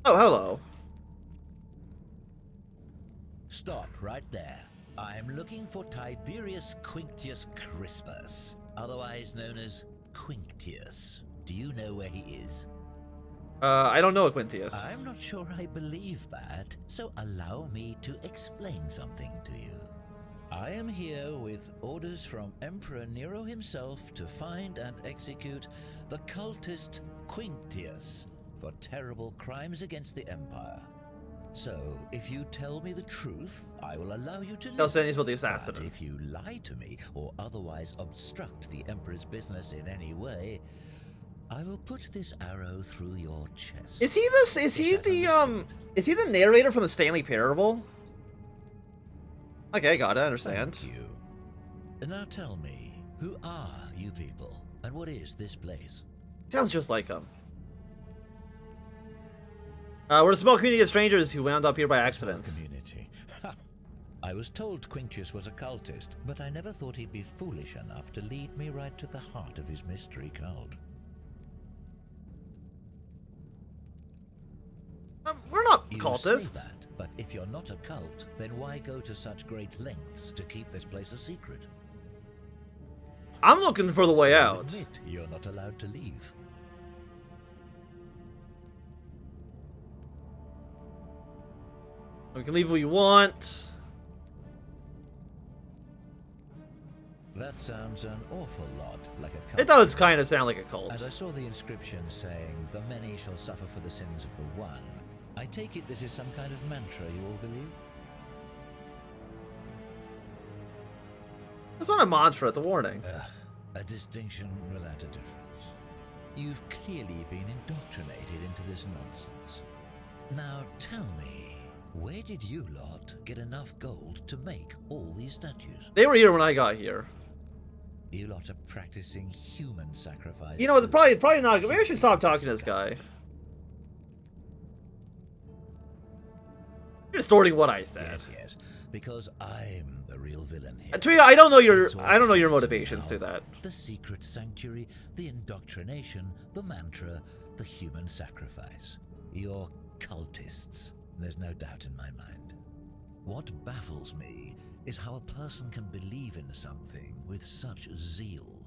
Oh, hello. Stop right there. I'm looking for Tiberius Quinctius Crispus, otherwise known as Quinctius. Do you know where he is? I don't know a Quintius. I'm not sure I believe that, so allow me to explain something to you. I am here with orders from Emperor Nero himself to find and execute the cultist Quinctius for terrible crimes against the Empire. So, if you tell me the truth, I will allow you to live. But if you lie to me or otherwise obstruct the Emperor's business in any way, I will put this arrow through your chest. Is he this? Is he the narrator from the Stanley Parable? Okay, got it. I understand. Thank you. Now tell me, who are you people, and what is this place? Sounds just like him. We're a small community of strangers who wound up here by accident. Community. I was told Quinctius was a cultist, but I never thought he'd be foolish enough to lead me right to the heart of his mystery cult. We're not You cultists. say that, but if you're not a cult, then why go to such great lengths to keep this place a secret? I'm looking for the way out. Admit you're not allowed to leave. We can leave if we want. That sounds an awful lot like a cult. It does kind of sound like a cult. As I saw the inscription saying, "The many shall suffer for the sins of the one," I take it this is some kind of mantra you all believe? It's not a mantra, it's a warning. A distinction without a difference. You've clearly been indoctrinated into this nonsense. Now tell me, where did you lot get enough gold to make all these statues? They were here when I got here. You lot are practicing human sacrifice. You know, it's probably not. Maybe I should stop talking to this guy. You're distorting what I said. Yes, because I'm the real villain here. To me, I don't know your motivations to that. The secret sanctuary, the indoctrination, the mantra, the human sacrifice. You're cultists. There's no doubt in my mind. What baffles me is how a person can believe in something with such zeal.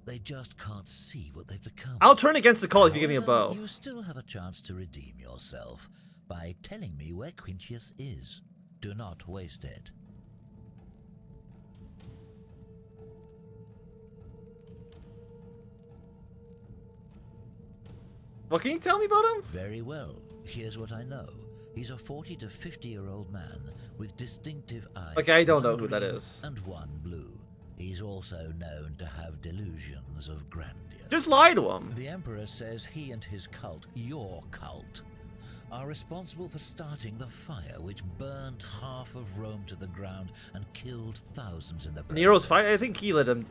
They just can't see what they've become. I'll turn against the cult if you give me a bow. You still have a chance to redeem yourself by telling me where Quinctius is. Do not waste it. What can you tell me about him? Very well. Here's what I know. He's a 40 to 50-year-old man with distinctive eyes. Okay, I don't know one who that green is. And one blue. He's also known to have delusions of grandeur. Just lie to him. The Emperor says he and his cult, your cult, are responsible for starting the fire which burned half of Rome to the ground and killed thousands in the process. Nero's fight. I think he let him.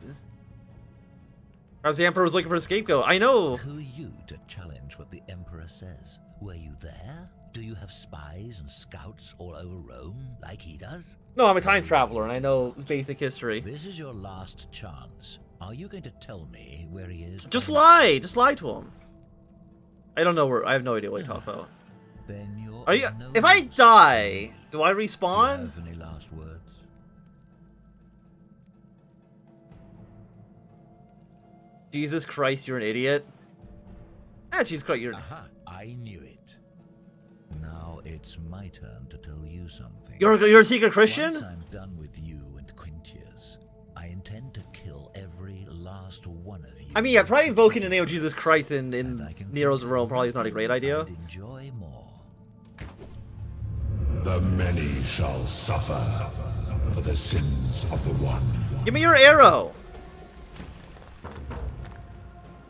Perhaps the Emperor was looking for a scapegoat. I know. Who are you to challenge what the Emperor says? Were you there? Do you have spies and scouts all over Rome like he does? No, I'm a time traveler and I know basic history. This is your last chance. Are you going to tell me where he is? Just lie. Just lie to him. I don't know where. I have no idea what you're talking about. Then you're Are you? no If I use die, to do I me. Do you respawn? have any last words? Jesus Christ, you're an idiot. Ah, Jesus Christ, you're. Aha! I knew it. Now it's my turn to tell you something. You're a secret Once Christian? I'm done with you and Quinctius, I intend to kill every last one of you. I mean, yeah, probably invoking the name of Jesus Christ in And I can Nero's think Rome of probably is not a great nothing idea. I'd enjoy more. The many shall suffer for the sins of the one. Give me your arrow.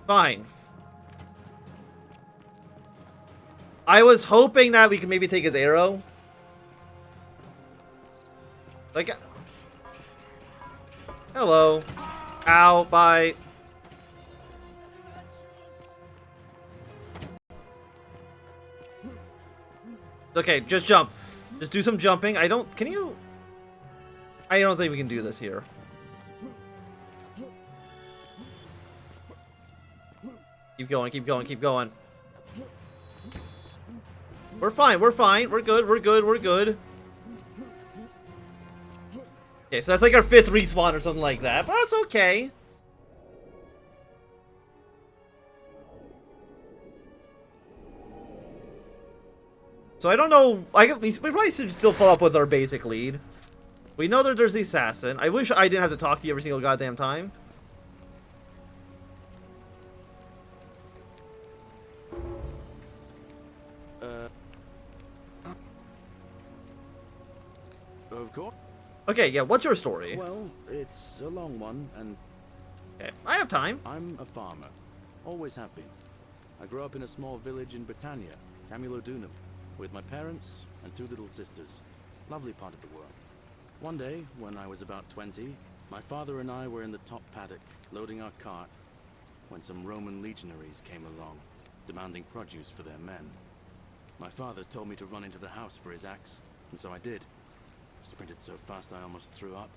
Fine. I was hoping that we could maybe take his arrow. Like, hello. Ow, bye. Okay, just jump. Just do some jumping. I don't think we can do this here. Keep going, keep going, keep going. We're fine, we're fine. We're good, we're good, we're good. Okay, so that's like our 5th respawn or something like that, but that's okay. So I don't know, we probably should still follow up with our basic lead. We know that there's the assassin. I wish I didn't have to talk to you every single goddamn time. Of course. Okay, yeah, what's your story? Well, it's a long one, and Okay, I have time. I'm a farmer. Always have been. I grew up in a small village in Britannia, Camulodunum, with my parents and 2 little sisters. Lovely part of the world. One day, when I was about 20, my father and I were in the top paddock, loading our cart, when some Roman legionaries came along, demanding produce for their men. My father told me to run into the house for his axe, and so I did. I sprinted so fast I almost threw up,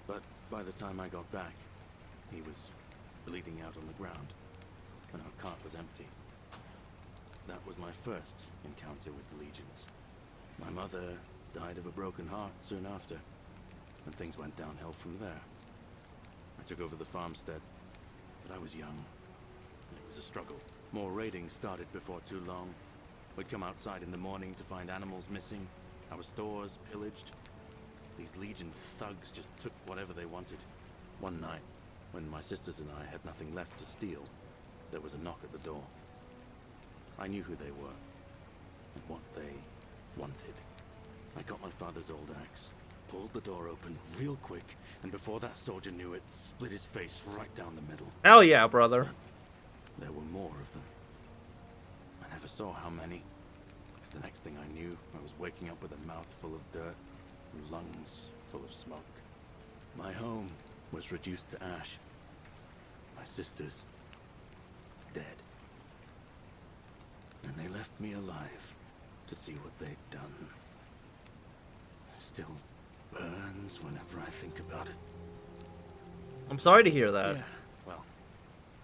but by the time I got back, he was bleeding out on the ground, and our cart was empty. That was my first encounter with the legions. My mother died of a broken heart soon after, and things went downhill from there. I took over the farmstead, but I was young, and it was a struggle. More raiding started before too long. We'd come outside in the morning to find animals missing, our stores pillaged. These legion thugs just took whatever they wanted. One night, when my sisters and I had nothing left to steal, there was a knock at the door. I knew who they were, and what they wanted. I got my father's old axe, pulled the door open real quick, and before that soldier knew it, split his face right down the middle. Hell yeah, brother. There were more of them. I never saw how many, because the next thing I knew, I was waking up with a mouth full of dirt and lungs full of smoke. My home was reduced to ash. My sisters, dead. And they left me alive to see what they'd done. Still burns whenever I think about it. I'm sorry to hear that. Yeah, well,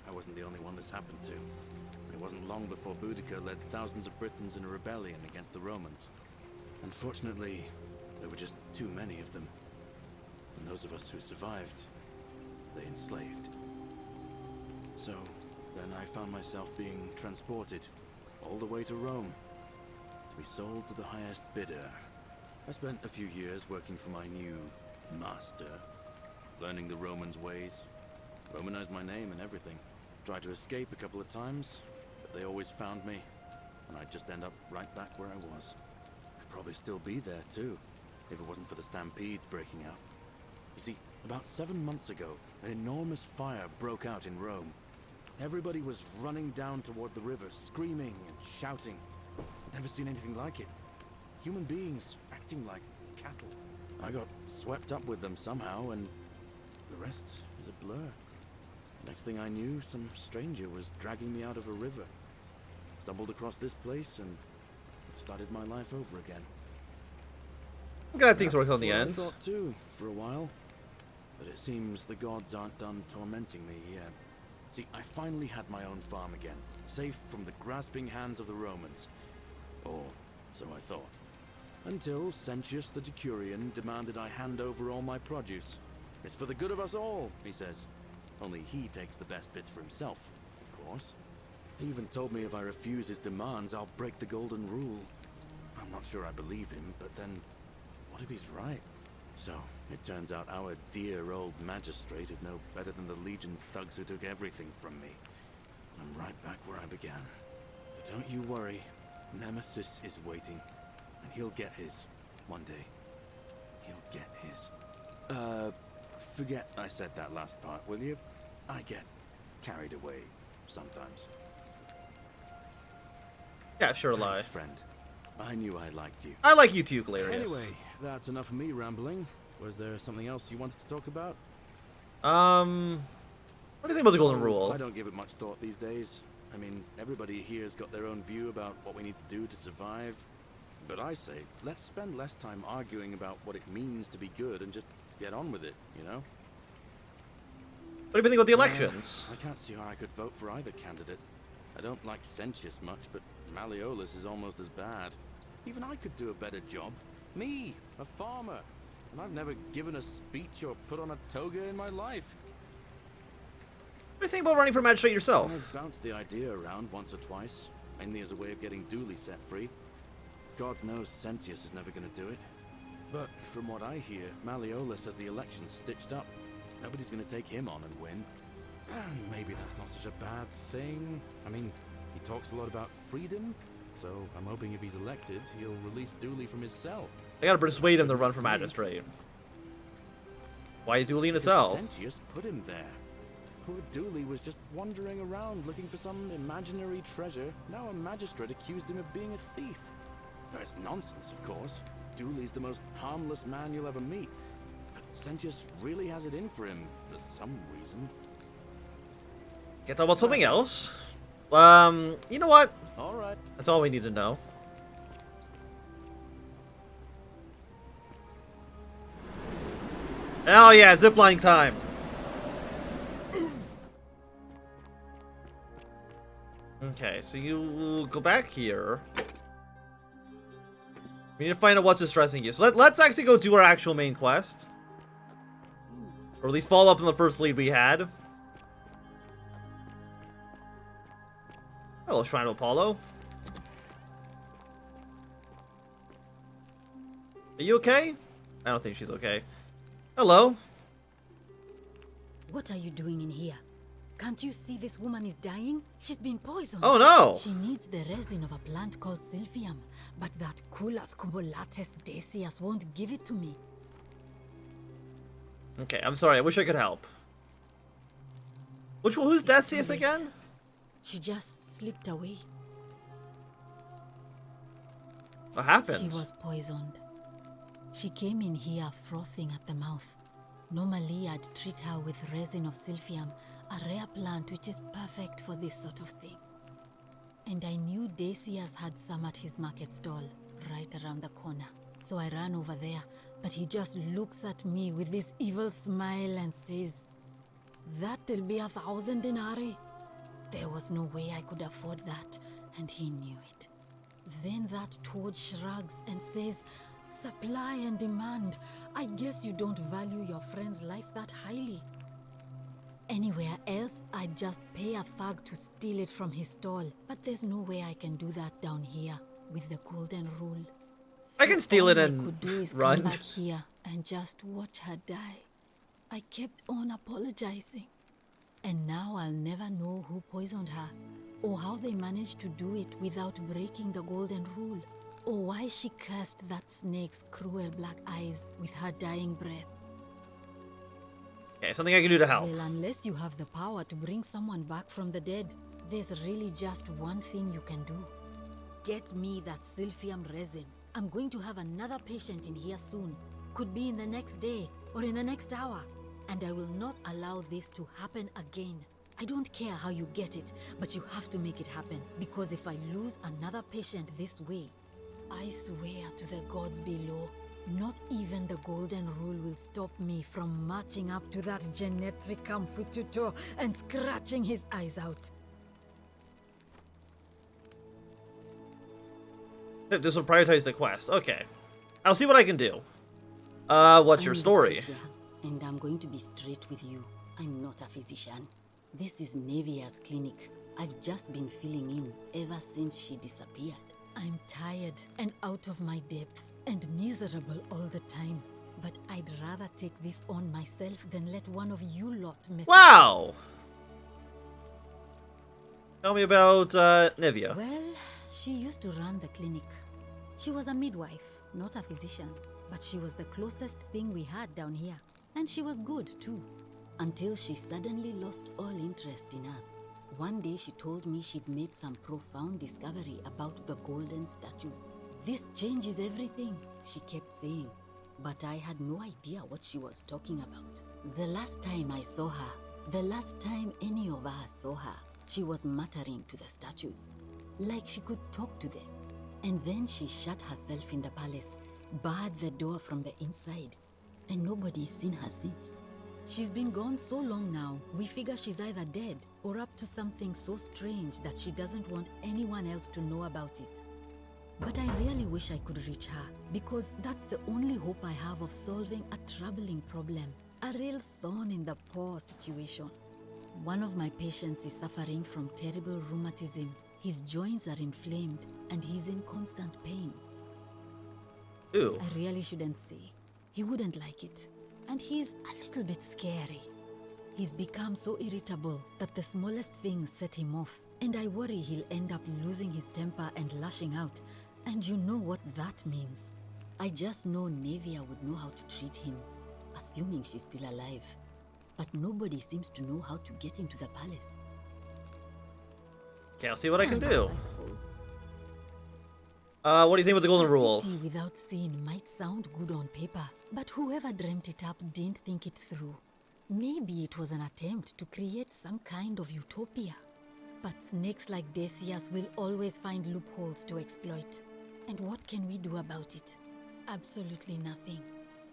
I wasn't the only one this happened to. It wasn't long before Boudica led thousands of Britons in a rebellion against the Romans. Unfortunately, there were just too many of them. And those of us who survived, they enslaved. So, then I found myself being transported all the way to Rome, to be sold to the highest bidder. I spent a few years working for my new master, learning the Romans' ways, Romanized my name and everything. Tried to escape a couple of times, but they always found me, and I'd just end up right back where I was. I'd probably still be there too, if it wasn't for the stampedes breaking out. You see, about 7 months ago, an enormous fire broke out in Rome. Everybody was running down toward the river, screaming and shouting. I'd never seen anything like it. Human beings acting like cattle. I got swept up with them somehow, and the rest is a blur. Next thing I knew, some stranger was dragging me out of a river. Stumbled across this place and started my life over again. I'm glad things worked on the That's end. what I thought too, for a while. But it seems the gods aren't done tormenting me yet. See, I finally had my own farm again, safe from the grasping hands of the Romans. Or so I thought. Until Sentius the Decurion demanded I hand over all my produce. It's for the good of us all, he says. Only he takes the best bits for himself, of course. He even told me if I refuse his demands, I'll break the golden rule. I'm not sure I believe him, but then, what if he's right? So, it turns out our dear old magistrate is no better than the Legion thugs who took everything from me. I'm right back where I began. But don't you worry, Nemesis is waiting, and he'll get his, one day. He'll get his. Forget I said that last part, will you? I get carried away sometimes. Yeah, sure, lie. Thanks, friend. I knew I liked you. I like you too, Galerius. Anyway, that's enough of me rambling. Was there something else you wanted to talk about? What do you think about the Golden Rule? I don't give it much thought these days. I mean, everybody here's got their own view about what we need to do to survive. But I say, let's spend less time arguing about what it means to be good and just get on with it, you know? What do you think about the elections? I can't see how I could vote for either candidate. I don't like Sentius much, but Malleolus is almost as bad. Even I could do a better job. Me, a farmer. And I've never given a speech or put on a toga in my life. What do you think about running for magistrate yourself? I've bounced the idea around once or twice, mainly as a way of getting Dooley set free. God knows Sentius is never going to do it. But from what I hear, Malleolus has the election stitched up. Nobody's going to take him on and win. And maybe that's not such a bad thing. I mean, he talks a lot about freedom, so I'm hoping if he's elected, he'll release Dooley from his cell. I gotta persuade him to run for magistrate. Why is Dooley in a cell? Sentius put him there. Poor Dooley was just wandering around looking for some imaginary treasure. Now a magistrate accused him of being a thief. That's nonsense, of course. Dooley's the most harmless man you'll ever meet. But Sentius really has it in for him, for some reason. Can I talk about something else? You know what? Alright. That's all we need to know. Oh yeah, zipline time. Okay, so you go back here. We need to find out what's distressing you. So let's actually go do our actual main quest. Or at least follow up on the first lead we had. Hello, Shrine of Apollo. Are you okay? I don't think she's okay. Hello. What are you doing in here? Can't you see this woman is dying? She's been poisoned. Oh no! She needs the resin of a plant called Silphium, but that Culus cubulatus Decius won't give it to me. Okay, I'm sorry. I wish I could help. Who's Decius again? She just slipped away. What happened? She was poisoned. She came in here frothing at the mouth. Normally, I'd treat her with resin of Silphium, a rare plant which is perfect for this sort of thing. And I knew Decius had some at his market stall, right around the corner. So I ran over there, but he just looks at me with this evil smile and says, "That'll be 1,000 denarii." There was no way I could afford that, and he knew it. Then that toad shrugs and says, "Supply and demand. I guess you don't value your friend's life that highly." Anywhere else, I'd just pay a thug to steal it from his stall. But there's no way I can do that down here with the golden rule. So I can steal it all and I could do is run. come back here and just watch her die. I kept on apologizing. And now I'll never know who poisoned her, or how they managed to do it without breaking the golden rule, or why she cursed that snake's cruel black eyes with her dying breath. Okay, something I can do to help. Well, unless you have the power to bring someone back from the dead, there's really just one thing you can do. Get me that Silphium resin. I'm going to have another patient in here soon. Could be in the next day, or in the next hour. And I will not allow this to happen again. I don't care how you get it, but you have to make it happen. Because if I lose another patient this way, I swear to the gods below, not even the golden rule will stop me from marching up to that Genetricum Fututo and scratching his eyes out. This will prioritize the quest. Okay. I'll see what I can do. What's your I'm story? Natasha, and I'm going to be straight with you. I'm not a physician. This is Nevia's clinic. I've just been filling in ever since she disappeared. I'm tired and out of my depth and miserable all the time. But I'd rather take this on myself than let one of you lot mess. Wow! Tell me about, Nevia. Well, she used to run the clinic. She was a midwife, not a physician. But she was the closest thing we had down here. And she was good, too. Until she suddenly lost all interest in us. One day she told me she'd made some profound discovery about the golden statues. "This changes everything," she kept saying. But I had no idea what she was talking about. The last time I saw her, the last time any of us saw her, she was muttering to the statues, like she could talk to them. And then she shut herself in the palace, barred the door from the inside, and nobody's seen her since. She's been gone so long now, we figure she's either dead or up to something so strange that she doesn't want anyone else to know about it. But I really wish I could reach her, because that's the only hope I have of solving a troubling problem, a real thorn in the paw situation. One of my patients is suffering from terrible rheumatism. His joints are inflamed and he's in constant pain. Ooh. I really shouldn't say. He wouldn't like it. And he's a little bit scary. He's become so irritable that the smallest things set him off. And I worry he'll end up losing his temper and lashing out. And you know what that means. I just know Nevia would know how to treat him, assuming she's still alive. But nobody seems to know how to get into the palace. Okay, I'll see what I can do. I suppose. What do you think about the golden A rule? city without sin might sound good on paper, but whoever dreamt it up didn't think it through. Maybe it was an attempt to create some kind of utopia. But snakes like Decius will always find loopholes to exploit. And what can we do about it? Absolutely nothing.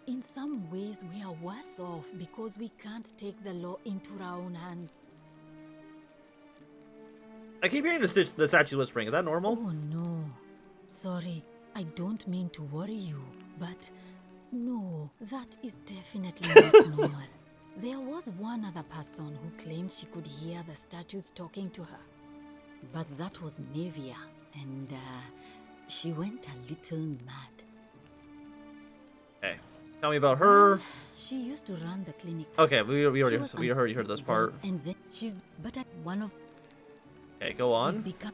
In some ways, we are worse off because we can't take the law into our own hands. I keep hearing the statue whispering. Is that normal? Oh no. Sorry, I don't mean to worry you, but no, that is definitely not normal. There was one other person who claimed she could hear the statues talking to her. But that was Nevia, and she went a little mad. Okay. Tell me about her. She used to run the clinic. Okay, we already She was you heard this part. And then but at one of Okay, go he's on. become.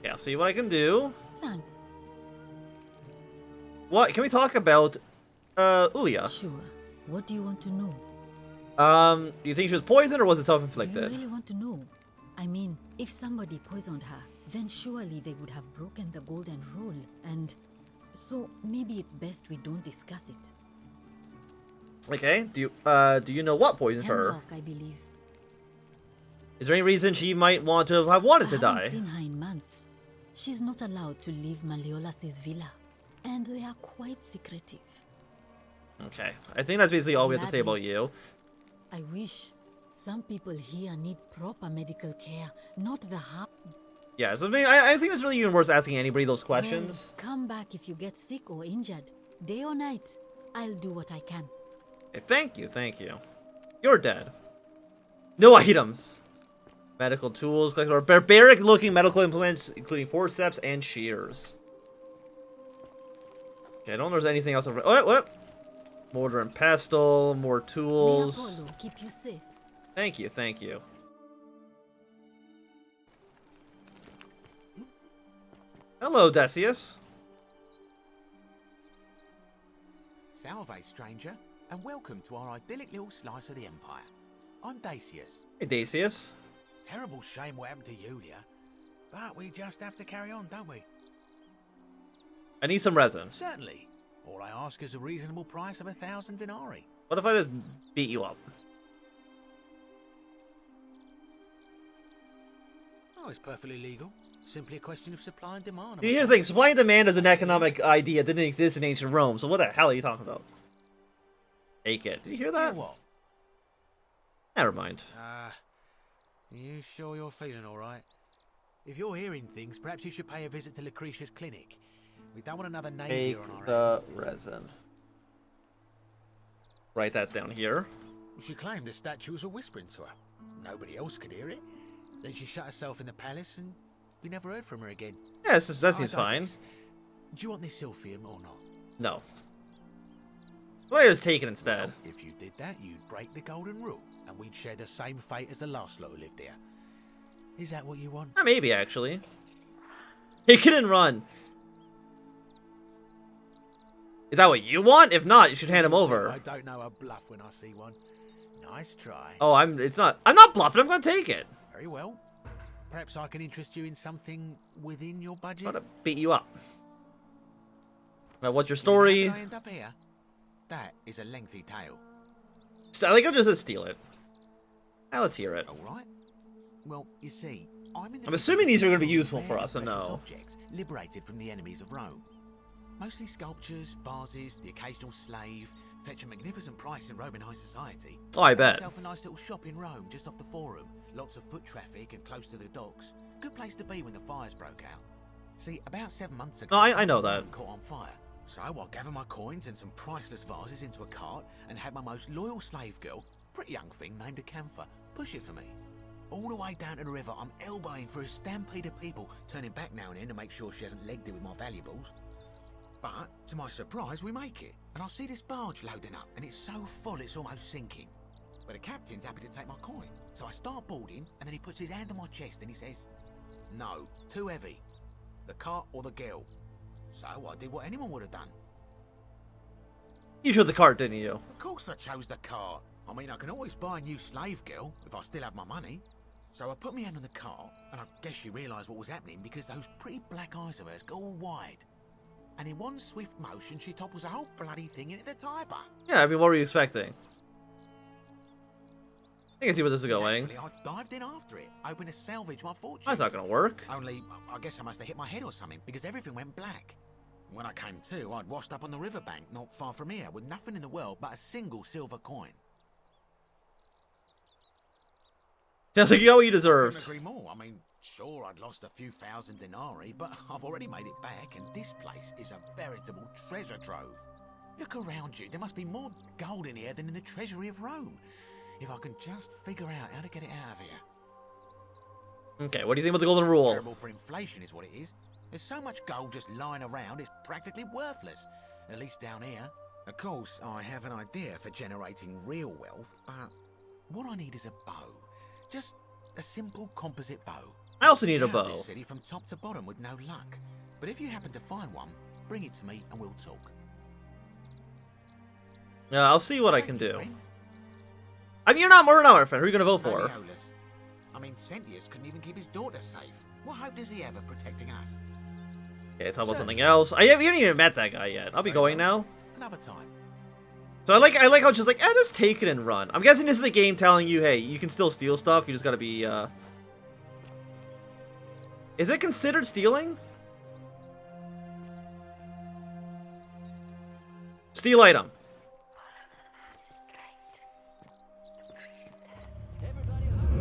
Yeah, I'll see what I can do. Thanks. What can we talk about? Ulia. Sure. What do you want to know? Do you think she was poisoned or was it Do you self-inflicted? really want to know? I mean, if somebody poisoned her, then surely they would have broken the golden rule, and so maybe it's best we don't discuss it. Okay. Do you know what poisoned her? Hemlock, I believe. Is there any reason she might want to have wanted to I haven't die? seen her in months. She's not allowed to leave Malleolus' villa, and they are quite secretive. Okay. I think that's basically all we have to say about Gladly. you. I wish. Some people here need proper medical care, not the half. Yeah, so I think it's really even worth asking anybody those questions. Well, come back if you get sick or injured. Day or night, I'll do what I can. Okay, thank you. You're dead. No items. Medical tools, barbaric-looking medical implements, including forceps and shears. Okay, I don't know if there's anything else over. What? Mortar and pestle, more May tools. Apollo keep you safe. Thank you. Hello, Decius. Salve, stranger, and welcome to our idyllic little slice of the Empire. I'm Decius. Hey, Decius. Terrible shame what happened to Yulia, but we just have to carry on, don't we? I need some resin. Certainly. All I ask is a reasonable price of 1,000 denarii. What if I just beat you up? Oh, it's perfectly legal. Simply a question of supply and demand. See, here's the thing. Supply and demand as an economic idea didn't exist in ancient Rome, so what the hell are you talking about? Take it. Did you hear that? What? Never mind. You sure you're feeling all right? If you're hearing things, perhaps you should pay a visit to Lucretia's clinic. We don't want another navy Take on our the hands. resin. Write that down here. She claimed the statues were whispering to her. Nobody else could hear it. Then she shut herself in the palace and we never heard from her again. Yeah, that seems I fine. digress. Do you want this silphium or not? No. Why just take it instead? Well, if you did that, you'd break the golden rule, and we'd share the same fate as the last lot who lived here. Is that what you want? Maybe, actually. Take it and run. Is that what you want? If not, you should hand him over. I don't know a bluff when I see one. Nice try. Oh, I'm not bluffing. I'm gonna take it. Very well. Perhaps I can interest you in something within your budget. I'm gonna beat you up. Now, what's your How story? did I end up here? That is a lengthy tale. I think I'll just steal it. Now let's hear it. All right. Well, you see, I'm assuming these are going to be business useful of for rare us to precious know. Objects liberated from the enemies of Rome. Mostly sculptures, vases, the occasional slave, Fetch a magnificent price in Roman high society. Oh, I Have bet. yourself a nice little shop in Rome, just off the Forum. Lots of foot traffic and close to the docks. Good place to be when the fires broke out. See, about 7 months ago, No, I know that. Rome caught on fire. So I gathered my coins and some priceless vases into a cart and had my most loyal slave girl, pretty young thing named Acantha, push it for me. All the way down to the river, I'm elbowing for a stampede of people, turning back now and then to make sure she hasn't legged it with my valuables. But, to my surprise, we make it, and I see this barge loading up, and it's so full it's almost sinking. But the captain's happy to take my coin, so I start boarding, and then he puts his hand on my chest and he says, "No, too heavy. The cart or the girl." So I did what anyone would have done. You chose the cart, didn't you? Of course I chose the cart. I mean, I can always buy a new slave girl, if I still have my money. So I put my hand on the cart, and I guess she realised what was happening because those pretty black eyes of hers go all wide. And in one swift motion, she topples the whole bloody thing into the Tiber. Yeah, I mean, what were you expecting? I can see where this is going. Naturally, I dived in after it, hoping to salvage my fortune. That's not gonna work. Only, I guess I must have hit my head or something, because everything went black. When I came to, I'd washed up on the riverbank, not far from here, with nothing in the world but a single silver coin. Sounds like you got what you Couldn't deserved. agree more. I mean, sure, I'd lost a few thousand denarii, but I've already made it back, and this place is a veritable treasure trove. Look around you. There must be more gold in here than in the treasury of Rome. If I can just figure out how to get it out of here. Okay, what do you think about the golden rule? Terrible for inflation is what it is. There's so much gold just lying around, it's practically worthless. At least down here. Of course, I have an idea for generating real wealth, but what I need is a bow. Just a simple composite bow. I also need a Found bow. this city from top to bottom with no luck. But if you happen to find one, bring it to me and we'll talk. Yeah, I'll see what I can Thank you, do. friend. I mean, we're not my friend. Who are you gonna vote for? Gladiolus. I mean, Sentius couldn't even keep his daughter safe. What hope does he have of protecting us? Okay, talk about something else. We haven't even met that guy yet. I'll be going now. Another time. So I like how it's just like, just take it and run. I'm guessing this is the game telling you, hey, you can still steal stuff. You just gotta be, Is it considered stealing? Steal item.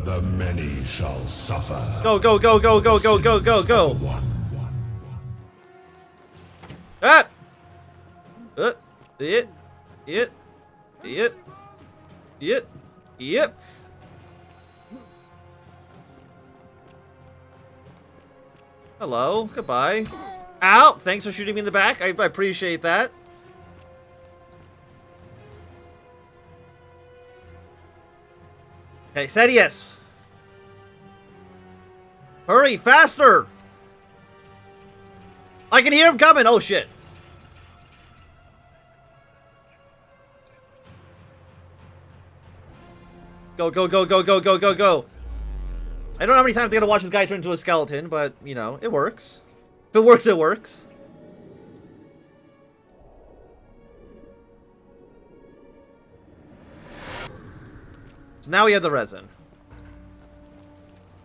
The many shall suffer. Go, go, go, go, go, go, go, go, go. One. Ah! It. Yep. Hello, goodbye. Ow! Thanks for shooting me in the back. I appreciate that. Okay, said yes. Hurry, faster! I can hear him coming. Oh shit. Go, go, go, go, go, go, go, go. I don't know how many times I gotta watch this guy turn into a skeleton, but, you know, it works. If it works, it works. So now we have the resin.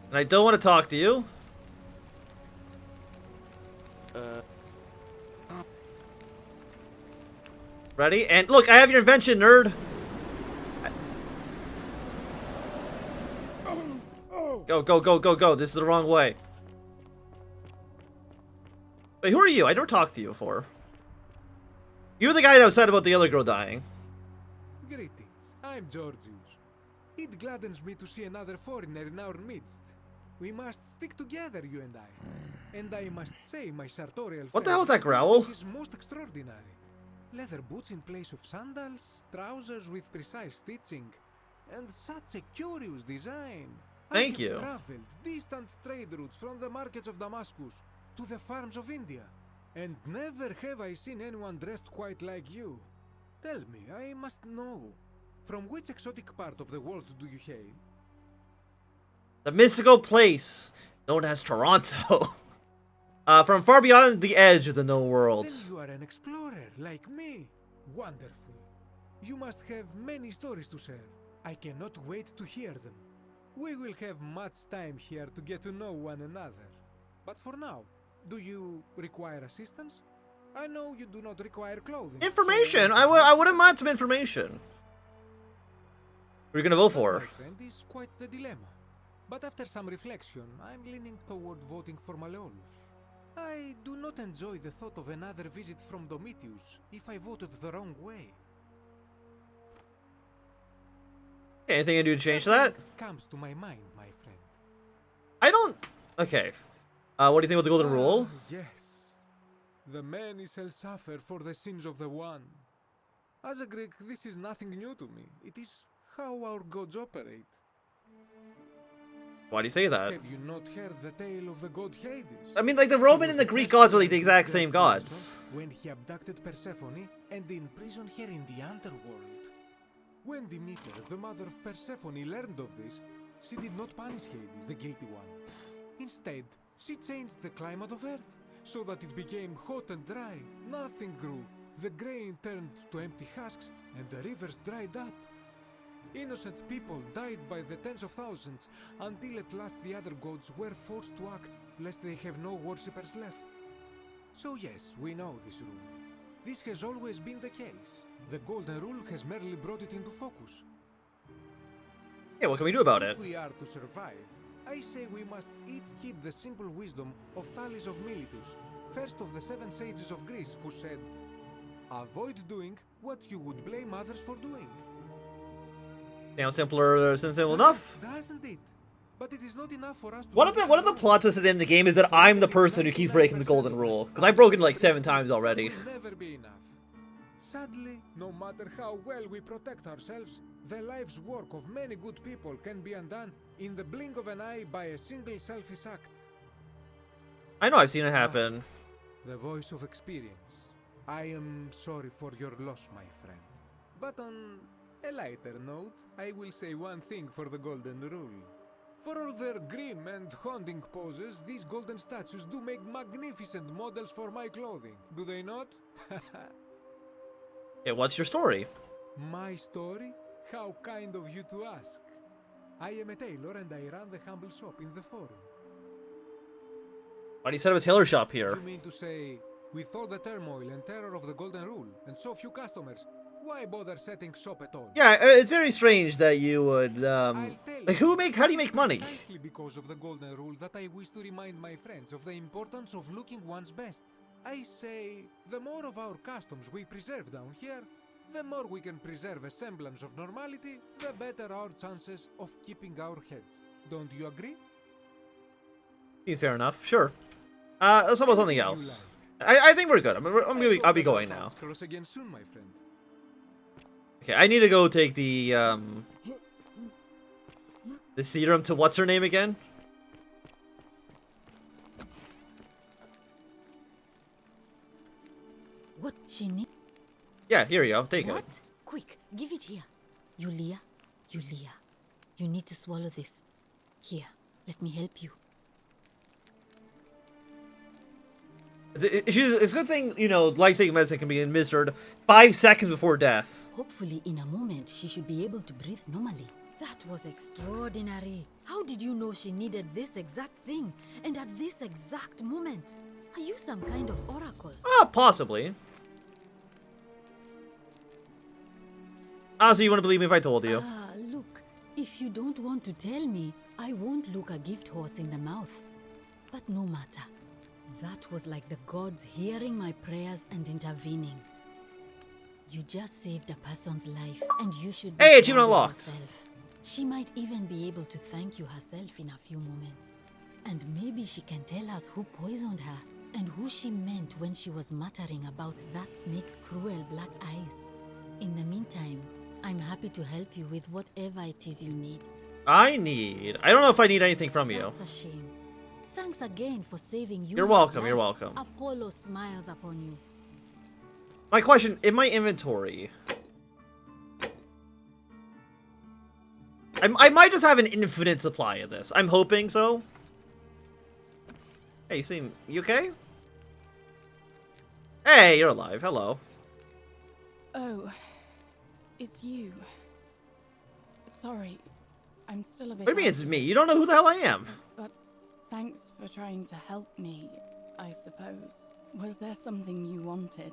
And I don't want to talk to you. Ready? And look, I have your invention, nerd. Go, go, go, go, go. This is the wrong way. Wait, who are you? I never talked to you before. You're the guy that was sad about the other girl dying. Greetings, I'm Georgius. It gladdens me to see another foreigner in our midst. We must stick together, you and I. And I must say, my sartorial What the hell was that growl? is most extraordinary. Leather boots in place of sandals, trousers with precise stitching, and such a curious design. Thank I you. have traveled distant trade routes from the markets of Damascus to the farms of India, and never have I seen anyone dressed quite like you. Tell me, I must know, from which exotic part of the world do you hail? The mystical place known as Toronto. From far beyond the edge of the known world. Then you are an explorer, like me. Wonderful. You must have many stories to share. I cannot wait to hear them. We will have much time here to get to know one another. But for now, do you require assistance? I know you do not require clothing. Information. so- I wouldn't mind some information. Who are you gonna vote That, for? my friend, is quite the dilemma. But after some reflection, I'm leaning toward voting for Malleolus. I do not enjoy the thought of another visit from Domitius if I voted the wrong way. Anything I do to change that? Comes to my mind, my friend. I don't. Okay. What do you think about the golden rule? Yes. The many shall suffer for the sins of the one. As a Greek, this is nothing new to me. It is how our gods operate. Why do you say that? Have you not heard the tale of the god Hades? I mean, like the Roman and the Greek gods are like the exact same gods. When he abducted Persephone and imprisoned her in the underworld. When Demeter, the mother of Persephone, learned of this, she did not punish Hades, the guilty one. Instead, she changed the climate of Earth so that it became hot and dry. Nothing grew. The grain turned to empty husks and the rivers dried up. Innocent people died by the tens of thousands until at last the other gods were forced to act lest they have no worshippers left. So yes, we know this rule. This has always been the case. The golden rule has merely brought it into focus. Yeah, what can we do about it? If we are to survive, I say we must each keep the simple wisdom of Thales of Miletus, first of the 7 sages of Greece, who said, "Avoid doing what you would blame others for doing." Sounds simple enough. Doesn't it? But it is not enough for us to One of the plot twists at the end of the game is that I'm the person who keeps breaking the golden rule. Because I've broken it like 7 times already. Will never be enough. Sadly, no matter how well we protect ourselves, the life's work of many good people can be undone in the blink of an eye by a single selfish act. I know, I've seen it happen. The voice of experience. I am sorry for your loss, my friend. But on a lighter note, I will say one thing for the golden rule. For all their grim and haunting poses, these golden statues do make magnificent models for my clothing, do they not? Yeah, what's your story? My story? How kind of you to ask. I am a tailor and I run the humble shop in the forum. Why do you set up a tailor shop here? You mean to say, with all the turmoil and terror of the golden rule and so few customers, why bother setting shop at all? Yeah, it's very strange that you would, I'll tell like, you. how do you make money? Precisely because of the golden rule that I wish to remind my friends of the importance of looking one's best. I say, the more of our customs we preserve down here, the more we can preserve a semblance of normality, the better our chances of keeping our heads. Don't you agree? Seems fair enough. Sure. Let's talk about something else. I think we're good. I'll be going now. Cross again soon, my friend. Okay, I need to go take the serum to what's her name again? What she need? Yeah, here you go. Take What? it. Quick, give it here. Yulia, you need to swallow this. Here, let me help you. It's a good thing, you know, life-saving medicine can be administered 5 seconds before death. Hopefully, in a moment, she should be able to breathe normally. That was extraordinary. How did you know she needed this exact thing? And at this exact moment? Are you some kind of oracle? Possibly. So you want to believe me if I told you? Look, if you don't want to tell me, I won't look a gift horse in the mouth. But no matter. That was like the gods hearing my prayers and intervening. You just saved a person's life, and you should be Hey, proud achievement of unlocked. yourself. She might even be able to thank you herself in a few moments. And maybe she can tell us who poisoned her, and who she meant when she was muttering about that snake's cruel black eyes. In the meantime, I'm happy to help you with whatever it is you need. I don't know if I need anything from you. That's a shame. Thanks again for saving you. You're welcome, you're welcome. Apollo smiles upon you. My question, in my inventory... I might just have an infinite supply of this. I'm hoping so. Hey, you okay? Hey, you're alive. Hello. Oh, it's you. Sorry, I'm still a bit... What do you mean it's me? You don't know who the hell I am. But thanks for trying to help me, I suppose. Was there something you wanted?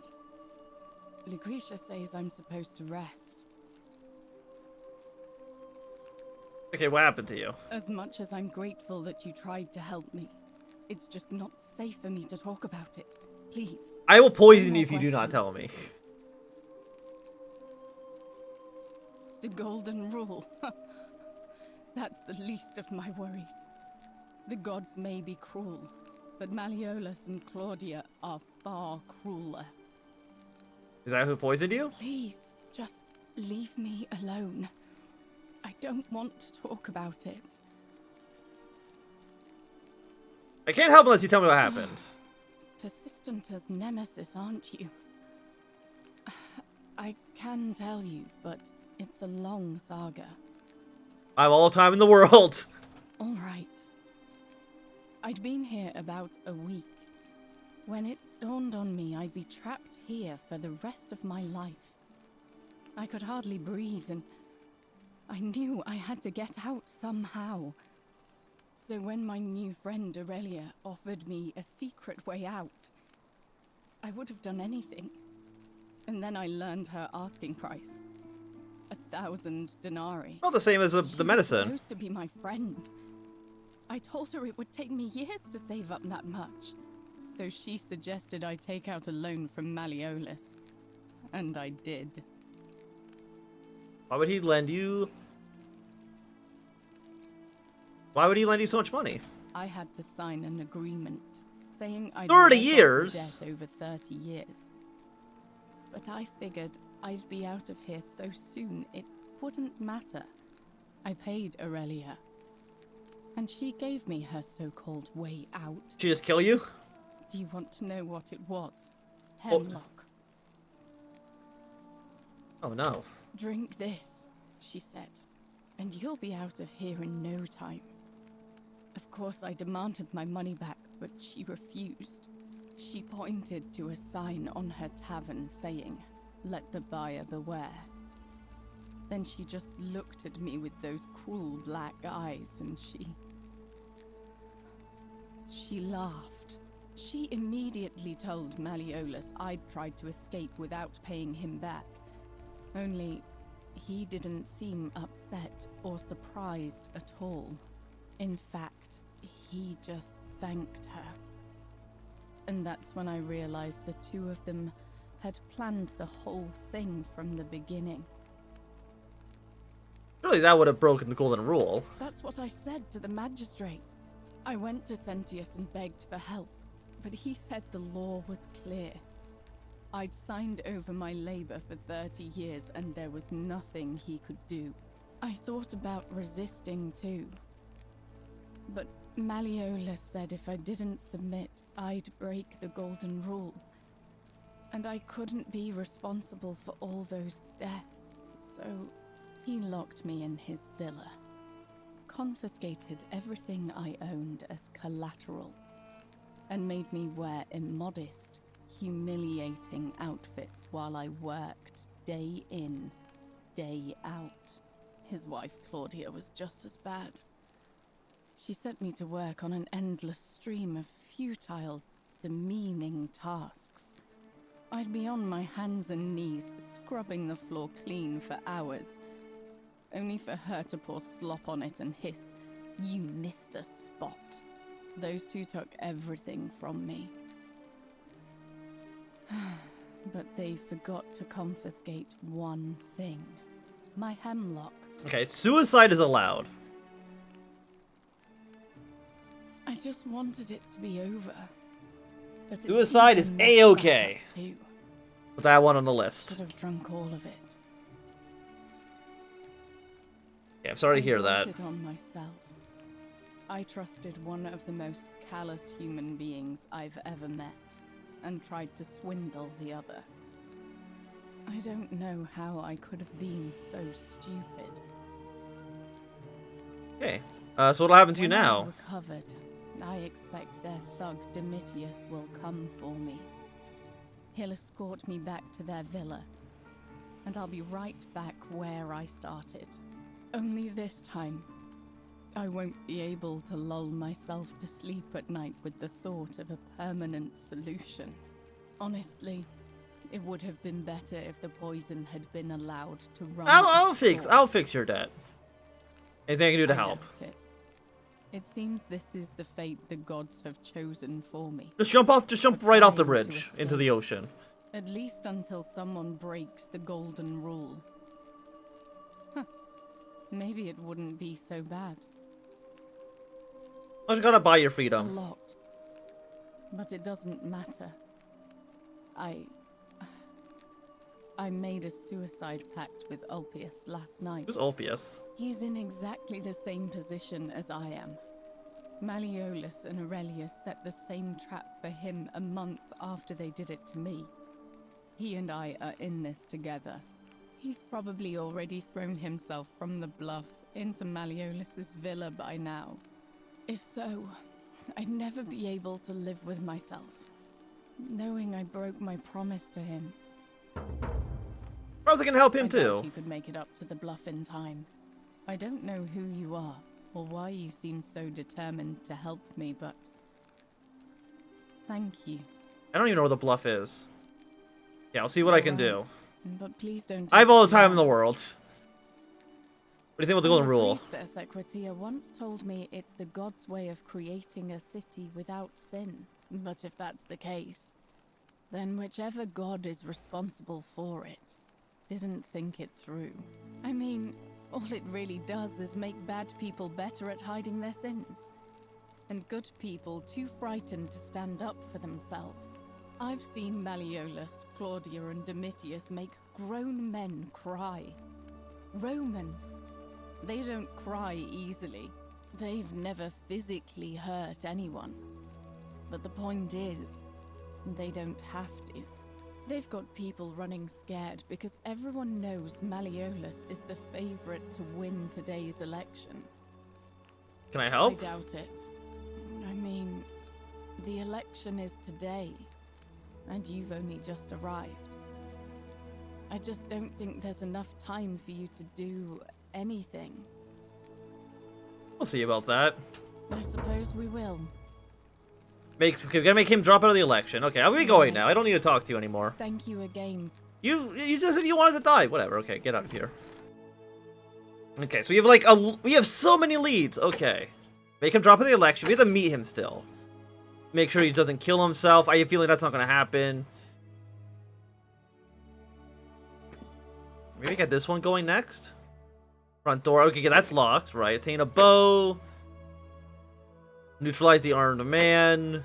Lucretia says I'm supposed to rest. Okay, what happened to you? As much as I'm grateful that you tried to help me, it's just not safe for me to talk about it. Please. I will poison No you more if you do not questions. tell me. The golden rule. That's the least of my worries. The gods may be cruel, but Malleolus and Claudia are far crueler. Is that who poisoned you? Please, just leave me alone. I don't want to talk about it. I can't help unless you tell me what happened. Persistent as Nemesis, aren't you? I can tell you, but it's a long saga. I have all the time in the world. All right. I'd been here about a week when it dawned on me I'd be trapped here for the rest of my life. I could hardly breathe, and I knew I had to get out somehow. So when my new friend Aurelia offered me a secret way out, I would have done anything. And then I learned her asking price. 1,000 denarii. Well, the same as the She was medicine. supposed to be my friend. I told her it would take me years to save up that much. So she suggested I take out a loan from Malleolus. And I did. Why would he lend you? Why would he lend you so much money? I had to sign an agreement saying I'd 30 wipe off the years? debt over 30 years. But I figured I'd be out of here so soon it wouldn't matter. I paid Aurelia, and she gave me her so-called way out. She just kill you? Do you want to know what it was? Hemlock. Oh no. Drink this, she said, and you'll be out of here in no time. Of course, I demanded my money back, but she refused. She pointed to a sign on her tavern saying, "Let the buyer beware." Then she just looked at me with those cruel black eyes, and she laughed. She immediately told Malleolus I'd tried to escape without paying him back. Only, he didn't seem upset or surprised at all. In fact, he just thanked her. And that's when I realized the two of them had planned the whole thing from the beginning. Surely that would have broken the golden rule. That's what I said to the magistrate. I went to Sentius and begged for help, but he said the law was clear. I'd signed over my labor for 30 years and there was nothing he could do. I thought about resisting too. But Malleolus said if I didn't submit, I'd break the golden rule. And I couldn't be responsible for all those deaths, so he locked me in his villa. Confiscated everything I owned as collateral, and made me wear immodest, humiliating outfits while I worked day in, day out. His wife Claudia was just as bad. She sent me to work on an endless stream of futile, demeaning tasks. I'd be on my hands and knees, scrubbing the floor clean for hours, only for her to pour slop on it and hiss, "You missed a spot." Those two took everything from me. But they forgot to confiscate one thing. My hemlock. Okay, suicide is allowed. I just wanted it to be over. But it Suicide seems is I messed A-okay. that up too. Put that one on the list. Should have drunk all of it. Yeah, I'm sorry to hear I that. brought it on myself. I trusted one of the most callous human beings I've ever met, and tried to swindle the other. I don't know how I could have been so stupid. Okay, so what'll happen to you When now? I've recovered, I expect their thug Domitius will come for me. He'll escort me back to their villa, and I'll be right back where I started. Only this time, I won't be able to lull myself to sleep at night with the thought of a permanent solution. Honestly, it would have been better if the poison had been allowed to run. I'll its I'll course. fix your debt. Anything I can do to I help? doubt it. It seems this is the fate the gods have chosen for me. Just jump But right off the trying to bridge into escape. the ocean. At least until someone breaks the golden rule. Huh. Maybe it wouldn't be so bad. I just gotta buy your A freedom. lot. But it doesn't matter. I made a suicide pact with Ulpius last night. Who's Ulpius? He's in exactly the same position as I am. Malleolus and Aurelius set the same trap for him a month after they did it to me. He and I are in this together. He's probably already thrown himself from the bluff into Malleolus's villa by now. If so, I'd never be able to live with myself, knowing I broke my promise to him. Perhaps I can help him I doubt too. you could make it up to the bluff in time. I don't know who you are, or why you seem so determined to help me, but thank you. I don't even know where the bluff is. Yeah, I'll see what I can do. But please don't. I have all the take me time in the out. world. What do you think about the golden rule? Priestess Equitia once told me it's the god's way of creating a city without sin. But if that's the case, then whichever god is responsible for it didn't think it through. I mean, all it really does is make bad people better at hiding their sins, and good people too frightened to stand up for themselves. I've seen Malleolus, Claudia, and Domitius make grown men cry. Romans. They don't cry easily. They've never physically hurt anyone. But the point is, they don't have to. They've got people running scared because everyone knows Malleolus is the favorite to win today's election. Can I I help? doubt it. I mean, the election is today, and you've only just arrived. I just don't think there's enough time for you to do anything. We'll see about that. I suppose we will. Okay, we're gonna make him drop out of the election. Okay, I'm gonna be going now. I don't need to talk to you anymore. Thank you again. You just said you wanted to die. Whatever. Okay, get out of here. Okay, so we have we have so many leads. Okay, make him drop out of the election. We have to meet him still. Make sure he doesn't kill himself. I have a feeling that's not gonna happen. Maybe get this one going next. Front door. Okay, that's locked. Right. Attain a bow. Neutralize the armed man.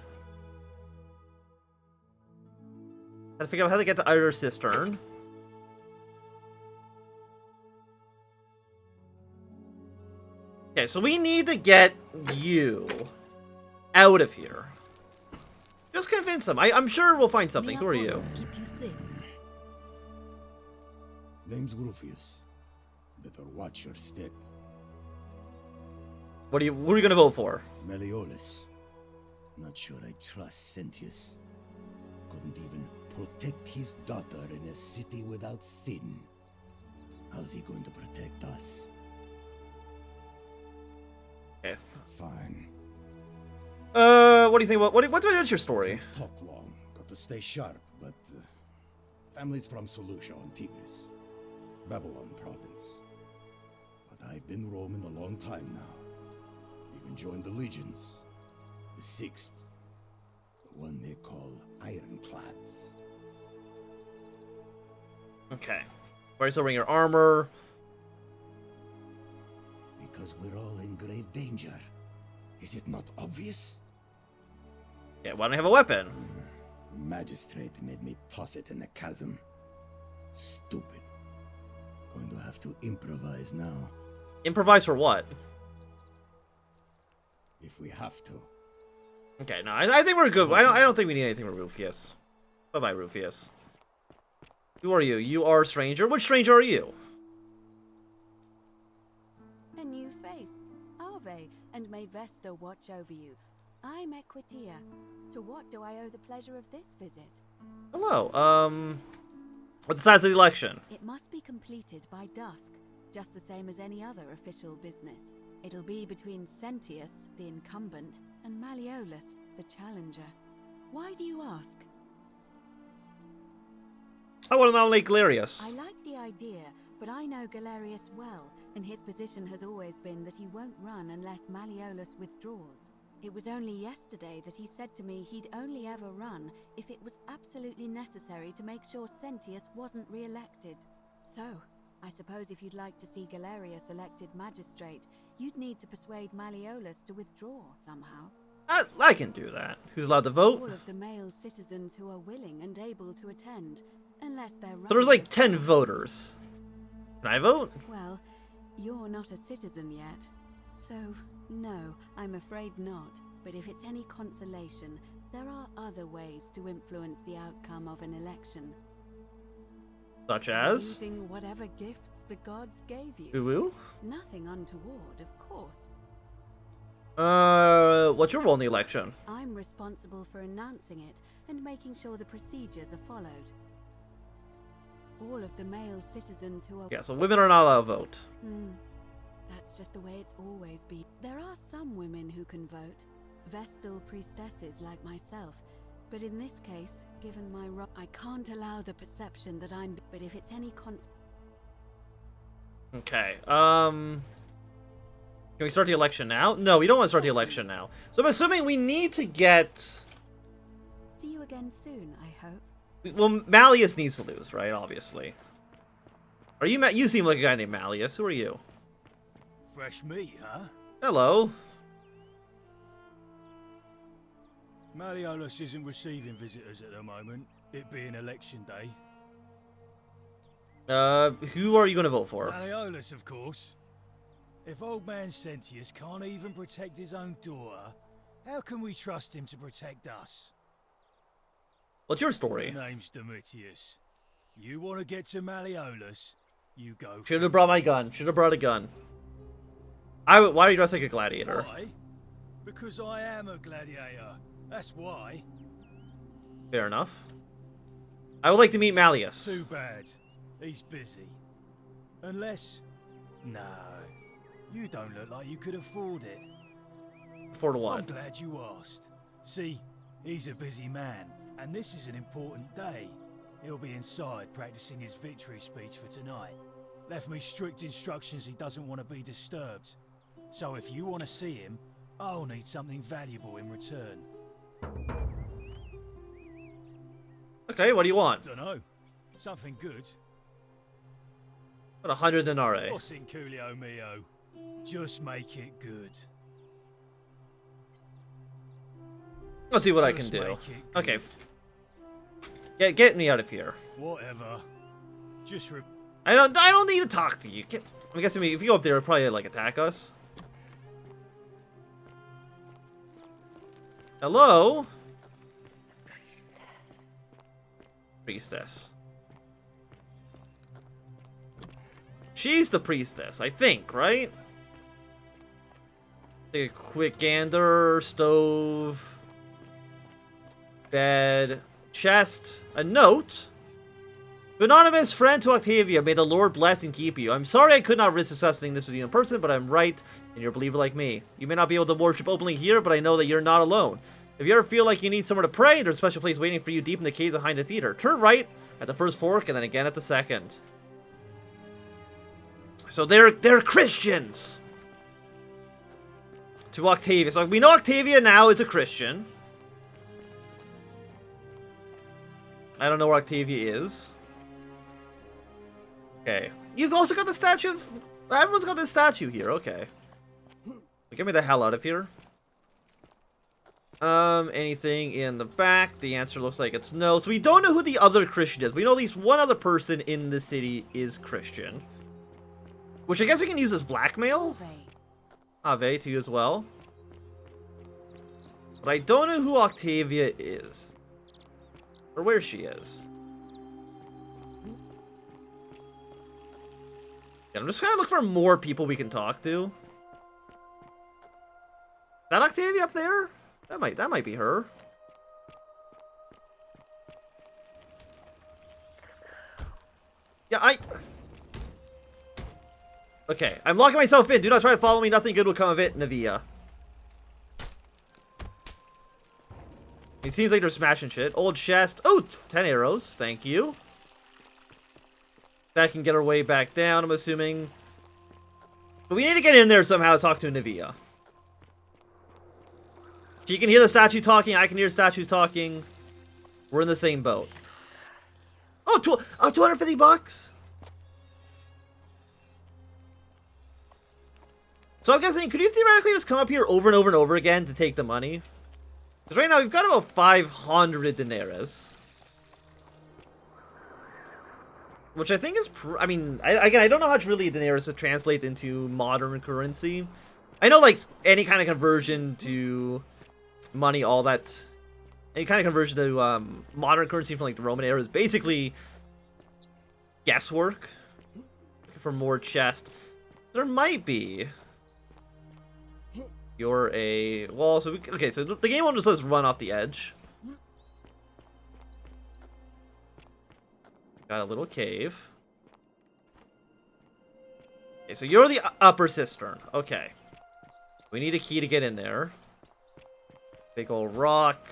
Gotta figure out how to get to Outer Cistern. Okay, so we need to get you out of here. Just convince him. I'm sure we'll find something. Who are you? Keep you safe. Name's Rufius. Better watch your step. Who are you gonna vote for? Malleolus. Not sure I trust Sentius. Couldn't even protect his daughter in a city without sin. How's he going to protect us? Okay. Fine. What do you think about what's your story? Can't talk long. Got to stay sharp, but family's from Seleucia on Tigris, Babylon province. But I've been roaming a long time now. Even joined the legions, the 6th, the one they call Ironclads. Okay. Why are you still wearing your armor? Because we're all in grave danger. Is it not obvious? Yeah, why don't you have a weapon? Magistrate made me toss it in the chasm. Stupid. Going to have to improvise now, Improvise for what? if we have to. Okay, no, I think we're good. I don't think we need anything from Rufius. Bye-bye, Rufius. Who are you? You are a stranger? Which stranger are you? A new face. Ave, and may Vesta watch over you. I'm Equitia. To what do I owe the pleasure of this visit? Hello, what's the status of the election? It must be completed by dusk, just the same as any other official business. It'll be between Sentius, the incumbent, and Malleolus, the challenger. Why do you ask? I want to nominate Galerius. I like the idea, but I know Galerius well, and his position has always been that he won't run unless Malleolus withdraws. It was only yesterday that he said to me he'd only ever run if it was absolutely necessary to make sure Sentius wasn't re-elected. So, I suppose if you'd like to see Galerius elected magistrate, you'd need to persuade Malleolus to withdraw somehow. I can do that. Who's allowed to vote? All of the male citizens who are willing and able to attend, unless they're... So there's like 10 voters. Can I vote? Well, you're not a citizen yet. So, no, I'm afraid not. But if it's any consolation, there are other ways to influence the outcome of an election. Such as? Using whatever gifts the gods gave you. Woo-woo? Nothing untoward, of course. What's your role in the election? I'm responsible for announcing it and making sure the procedures are followed. All of the male citizens who are... Yeah, so women are not allowed to vote. That's just the way it's always been. There are some women who can vote. Vestal priestesses like myself. But in this case, given my role, I can't allow the perception that I'm... But if it's any Okay, can we start the election now? No, we don't want to start the election now. So I'm assuming we need to get... See you again soon, I hope. Well, Malleus needs to lose, right? Obviously. Are you... You seem like a guy named Malleus. Who are you? Fresh meat, huh? Hello. Malleolus isn't receiving visitors at the moment, it being election day. Who are you going to vote for? Malleolus, of course. If old man Sentius can't even protect his own daughter, how can we trust him to protect us? What's your story? My name's Domitius. You want to get to Malleolus, you go. Should have brought my gun. Should have brought a gun. Why are you dressed like a gladiator? Why? Because I am a gladiator. That's why. Fair enough. I would like to meet Malleus. Too bad. He's busy. Unless... No. You don't look like you could afford it. Afford what? I'm glad you asked. See, he's a busy man, and this is an important day. He'll be inside practicing his victory speech for tonight. Left me strict instructions he doesn't want to be disturbed. So if you want to see him, I'll need something valuable in return. Okay, what do you want? Dunno. Something good. What, 100 denarii? What's in Coolio Mio? Just make it good. Let's see what I can Just do. make it Okay. good. Get me out of here. Whatever. Just I don't need to talk to you. I'm guessing if you go up there, it'll probably like attack us. Hello? Priestess. She's the priestess, I think, right? Take a quick gander, stove, bed, chest, a note. Anonymous friend to Octavia, may the Lord bless and keep you. I'm sorry I could not risk discussing this with you in person, but I'm right, and you're a believer like me. You may not be able to worship openly here, but I know that you're not alone. If you ever feel like you need somewhere to pray, there's a special place waiting for you deep in the caves behind the theater. Turn right at the first fork, and then again at the second. So they're Christians! To Octavia. So we know Octavia now is a Christian. I don't know where Octavia is. Okay. You've also got the statue of... Everyone's got this statue here. Okay. Get me the hell out of here. Anything in the back? The answer looks like it's no. So we don't know who the other Christian is. We know at least one other person in the city is Christian. Which I guess we can use as blackmail. Ave to you as well. But I don't know who Octavia is. Or where she is. Yeah, I'm just gonna look for more people we can talk to. Is that Octavia up there? That might be her. Yeah, okay, I'm locking myself in. Do not try to follow me. Nothing good will come of it, Navia. It seems like they're smashing shit. Old chest. Oh, 10 arrows. Thank you. That can get our way back down, I'm assuming. But we need to get in there somehow to talk to Nivea. She can hear the statue talking, I can hear statues talking. We're in the same boat. Oh, 250 bucks? So I'm guessing, could you theoretically just come up here over and over and over again to take the money? Because right now we've got about 500 denarii. Which I think is, I mean, again, I don't know how much really denarii would translate into modern currency. I know, like, any kind of conversion to money, all that, any kind of conversion to modern currency from, like, the Roman era is basically guesswork. For more chest. There might be. You're a... Well, so okay, so the game won't just let us run off the edge. Got a little cave. Okay, so you're the upper cistern. Okay. We need a key to get in there. Big old rock.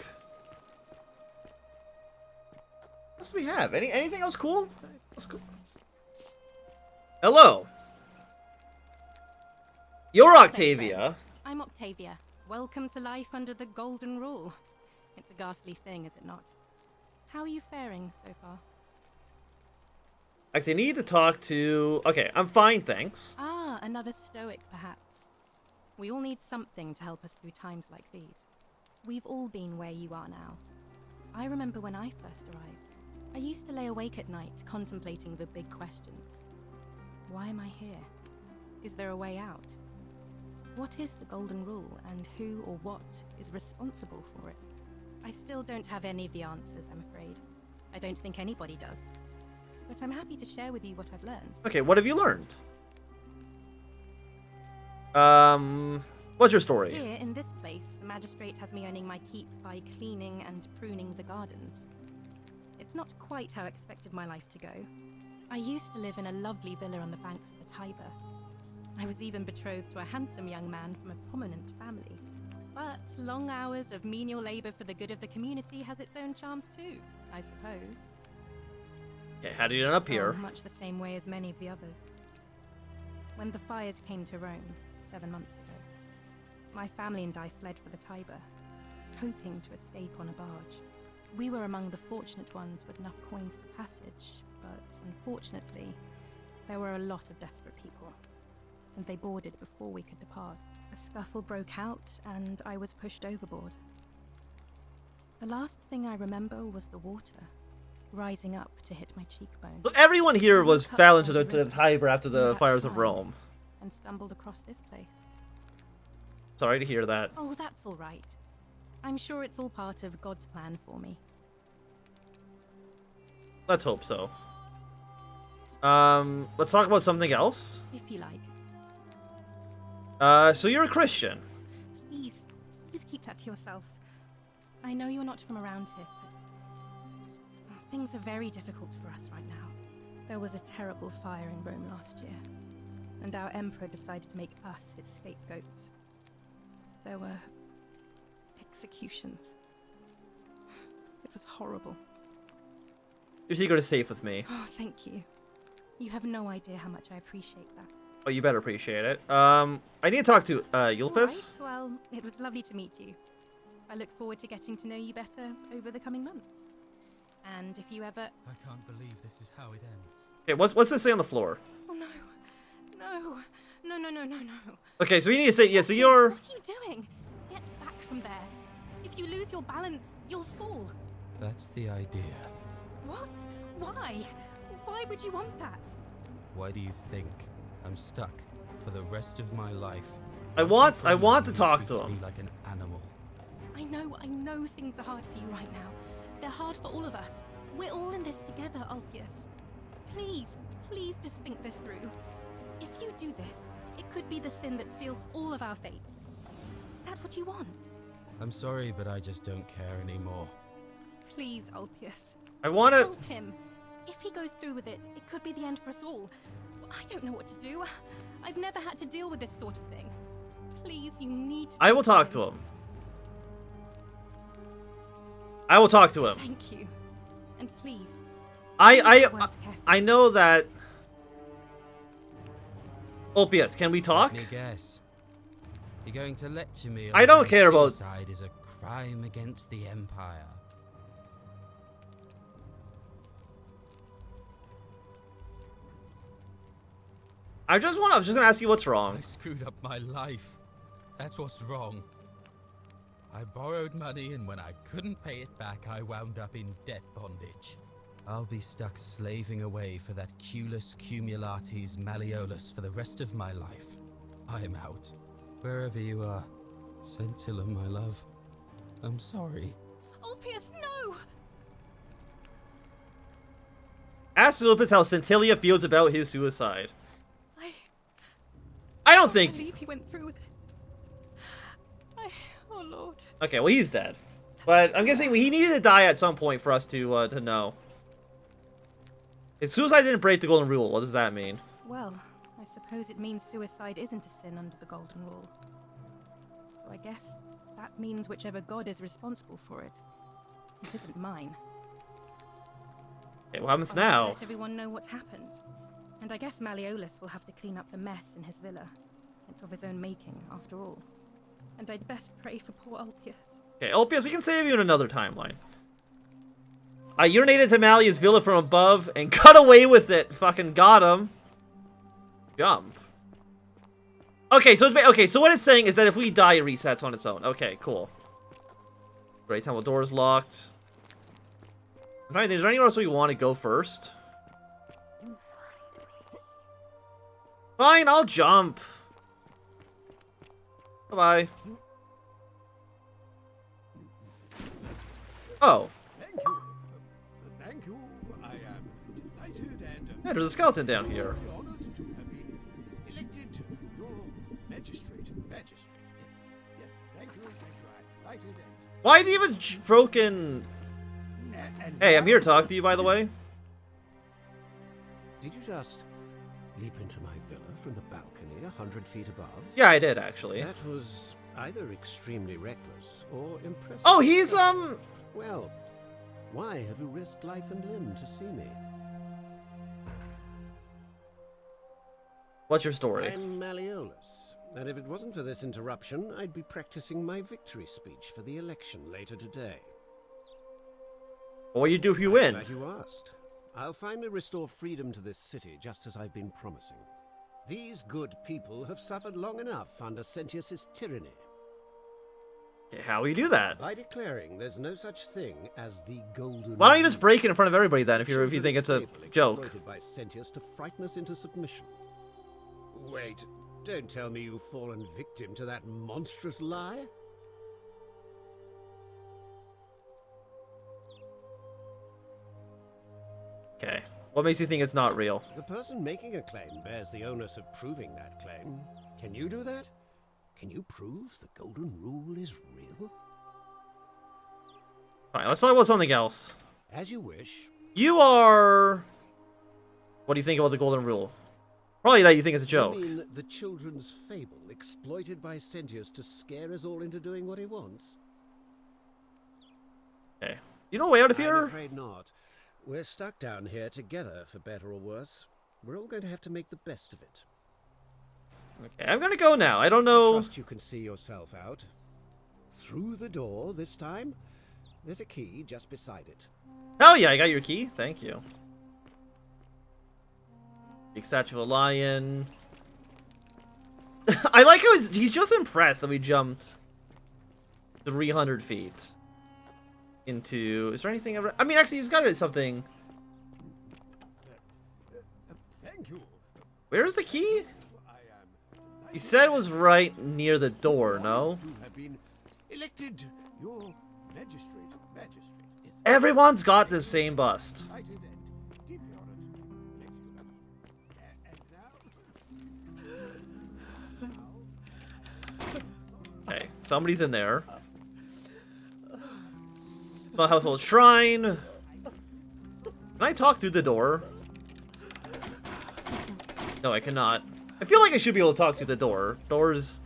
What else do we have? Anything else cool? That's cool. Hello. You're Octavia. I'm Octavia. Welcome to life under the Golden Rule. It's a ghastly thing, is it not? How are you faring so far? Actually, I need to talk to... Okay, I'm fine, thanks. Ah, another stoic, perhaps. We all need something to help us through times like these. We've all been where you are now. I remember when I first arrived. I used to lay awake at night contemplating the big questions. Why am I here? Is there a way out? What is the Golden Rule, and who or what is responsible for it? I still don't have any of the answers, I'm afraid. I don't think anybody does. But I'm happy to share with you what I've learned. Okay, what have you learned? What's your story? Here, in this place, the magistrate has me earning my keep by cleaning and pruning the gardens. It's not quite how I expected my life to go. I used to live in a lovely villa on the banks of the Tiber. I was even betrothed to a handsome young man from a prominent family. But long hours of menial labor for the good of the community has its own charms too, I suppose. Okay, how did you end up here? Much the same way as many of the others. When the fires came to Rome 7 months ago, my family and I fled for the Tiber, hoping to escape on a barge. We were among the fortunate ones with enough coins for passage, but unfortunately, there were a lot of desperate people, and they boarded before we could depart. A scuffle broke out, and I was pushed overboard. The last thing I remember was the water, rising up to hit my cheekbone. So everyone here fell into the Tiber after the fires of Rome. And stumbled across this place. Sorry to hear that. Oh, that's all right. I'm sure it's all part of God's plan for me. Let's hope so. Let's talk about something else. If you like. So you're a Christian. Please keep that to yourself. I know you're not from around here, but things are very difficult for us right now. There was a terrible fire in Rome last year, and our emperor decided to make us his scapegoats. There were executions. It was horrible. Your secret is safe with me. Oh, thank you. You have no idea how much I appreciate that. Oh, you better appreciate it. I need to talk to Yulpis. Right, well, it was lovely to meet you. I look forward to getting to know you better over the coming months. And if you ever... I can't believe this is how it ends. Okay, what's this say on the floor? Oh, no. No. Okay, so we need to say, yeah, so you're... What are you doing? Get back from there. If you lose your balance, you'll fall. That's the idea. What? Why? Why would you want that? Why do you think I'm stuck for the rest of my life? I want to talk to him. Me like an animal. I know things are hard for you right now. They're hard for all of us. We're all in this together, Ulpius. Please just think this through. If you do this, it could be the sin that seals all of our fates. Is that what you want? I'm sorry, but I just don't care anymore. Please, Ulpius. I want to help him. If he goes through with it, it could be the end for us all. I don't know what to do. I've never had to deal with this sort of thing. Please, you need to... I will talk to him. I will talk to him. Thank you. And please... I know that Opius, can we talk? Let me guess. You're going to lecture me on I don't how care about... suicide is a crime against the Empire. I was just gonna ask you what's wrong. I screwed up my life. That's what's wrong. I borrowed money, and when I couldn't pay it back, I wound up in debt bondage. I'll be stuck slaving away for that Culus Cumulatis Malleolus for the rest of my life. I'm out. Wherever you are. Scintilla, my love. I'm sorry. Ulpius, no! Ask Lupus how Scintilla feels about his suicide. I don't think... I believe he went through with it. Oh Lord. Okay, well he's dead. But I'm guessing he needed to die at some point for us to know. If suicide didn't break the golden rule, what does that mean? Well, I suppose it means suicide isn't a sin under the Golden Rule. So I guess that means whichever god is responsible for it. It isn't mine. Okay, what happens I'll now? let everyone know what happened. And I guess Malleolus will have to clean up the mess in his villa. It's of his own making, after all. And I'd best pray for poor Ulpius. Okay, Ulpius, we can save you in another timeline. I urinated to Malleus' villa from above and cut away with it. Fucking got him. Jump. Okay, so what it's saying is that if we die, it resets on its own. Okay, cool. Great, temple door's locked. I'm trying to think, is there anywhere else we want to go first? Fine, I'll jump. Bye-bye. Oh. Thank you. I am delighted and Yeah, there's a skeleton down here. honored to have been elected your magistrate. Yes, thank you. Delighted and... Why do you have a broken... Hey, I'm here to talk to you, by the way. Did you just leap into my villa from the balcony 100 feet above? Yeah, I did, actually. That was either extremely reckless or impressive. Oh, he's, Well, why have you risked life and limb to see me? What's your story? I'm Malleolus, and if it wasn't for this interruption, I'd be practicing my victory speech for the election later today. What will you do if you win? Glad you asked. I'll finally restore freedom to this city, just as I've been promising. These good people have suffered long enough under Sentius's tyranny. Okay, how will you do that? By declaring there's no such thing as the Golden Why don't you Rule. just break it in front of everybody then, if you think it's a Children's joke? fable exploited by Sentius to frighten us into submission. Wait, don't tell me you've fallen victim to that monstrous lie? Okay. What makes you think it's not real? The person making a claim bears the onus of proving that claim. Can you do that? Can you prove the Golden Rule is real? Fine, let's talk about something else. As you wish. You are... What do you think about the Golden Rule? Probably that you think it's a joke. You mean the children's fable exploited by Sentius to scare us all into doing what he wants? Okay. You know a way out of here? I'm afraid not. We're stuck down here together, for better or worse. We're all going to have to make the best of it. Okay, I'm gonna go now. I don't know... I trust you can see yourself out. Through the door this time. There's a key just beside it. Hell yeah, I got your key. Thank you. Big statue of a lion. I like how he's just impressed that we jumped 300 feet into... Is there anything ever... I mean, actually, there's gotta be something... Thank you. Where's the key? He said it was right near the door, no? To have been elected your magistrate. Everyone's got the same bust. Delighted and deeply honored. Okay, somebody's in there. My household shrine. Can I talk through the door? No, I cannot. I feel like I should be able to talk through the door. Doors